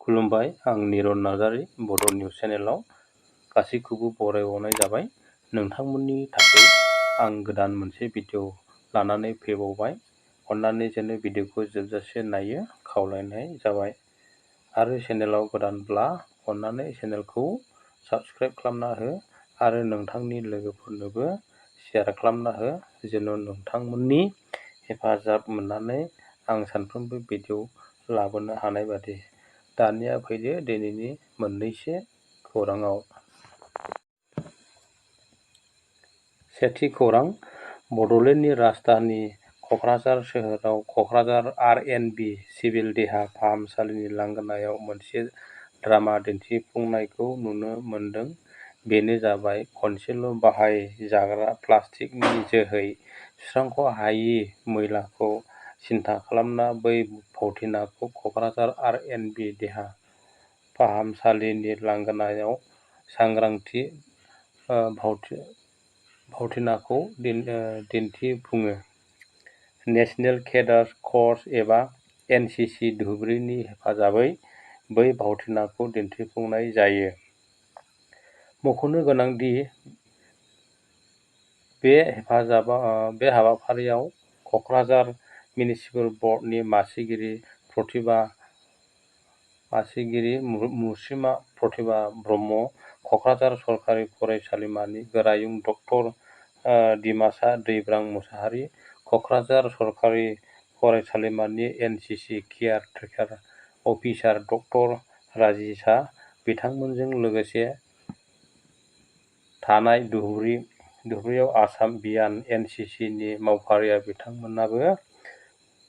खुलुमबाय, आं निरन नार्जारि बड' निउस चेनेलाव गासैखौबो बरायहरनाय जाबाय। नोंथांमोननि थाखाय आं गोदान मोनसे भिडिअ लानानै फैबावबाय। अन्नानै जेन' भिडिअखौ जोबजासे नायो खावलायनाय जाबाय। आरो चेनेलाव गोदानब्ला अन्नानै चेनेलखौ साबस्क्राइब खालामना हो आरो नोंथांनि लोगोफोरनोबो शेयार खालामना हो, जेन' नोंथांमोननि हेफाजाब मोननानै आं सानफ्रोमबो भिडिअ लाबोनो हानाय बादि। दानिया फैदो दिनैनि मोननैसो खौराङाव। सेथि खौरां, बड'लेण्डनि राजधानी क'क्राझार सोहोराव क'क्राझार आर.एन.बि. सिभिल देहा फाहामसालिनि लांगोनायाव मोनसे ड्रामा दिन्थिफुंनायखौ नुनो मोनदों। बेनो जाबाय खनसेल' बाहाय जाग्रा प्लास्टिकनि जोहै सुस्रांख' हायि मैलाखौ सिन्था खालामना बै भावथिनाखौ क'क्राझार आर.एन.बि. देहा फाहामसालिनि लांगोनायाव सांग्रांथि भावथिनाखौ दिन्थिफुङो। नेशनेल केडार कर्प्स एबा एन.सि.सि. धुबुरीनि हेफाजाबै बै भावथिनाखौ दिन्थिफुंनाय जायो। मख'नो गोनांदि बे हाबाफारियाव क'क्राझार मिउनिसिपेल बर्डनि मासिगिरि मुस्रिमा प्रतिभा ब्रह्म, क'क्राझार सरकारि फरायसालिमानि गोरायुं डक्टर दिमासा दैब्रां मुसाहारि, क'क्राझार सरकारि फरायसालिमानि एन.सि.सि. केयार टेकार अफिसार डक्टर राजिसा बिथांमोनजों लोगोसे थानाय धुबुरीयाव आसाम बियान एन.सि.सि. नि मावफारिया बिथांमोनाबो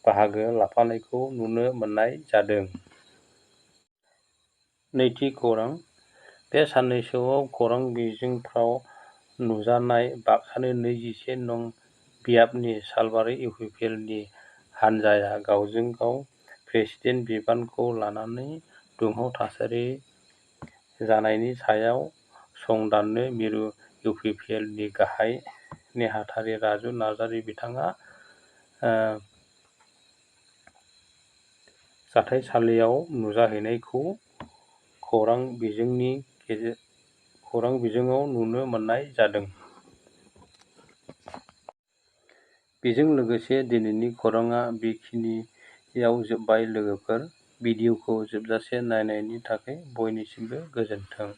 बाहागो लाफानायखौ नुनो मोननाय जादों। नैथि खौरां, बे साननैसोआव खौरां बिजोंफ्राव नुजानाय बाक्सानि 21 नं. बियाबनि सालबारि इउ.पि.पि.एल.नि हानजाया गावजों गाव प्रेसिडेन्ट बिबानखौ लानानै दुंहाव थासारि जानायनि सायाव संदाननो मिरु इउ.पि.पि.एल.नि गाहाय नेहाथारि राजु नार्जारि बिथाङा जाथाइसालियाव नुजाहैनायखौ खौरां बिजोङाव नुनो मोननाय जादों। बेजों लोगोसे दिनैनि खौराङा बेखिनियाव जोब्बाय लोगोफोर। भिडिअखौ जोबजासे नायनायनि थाखाय बयनिसिमबो गोजोन्थों।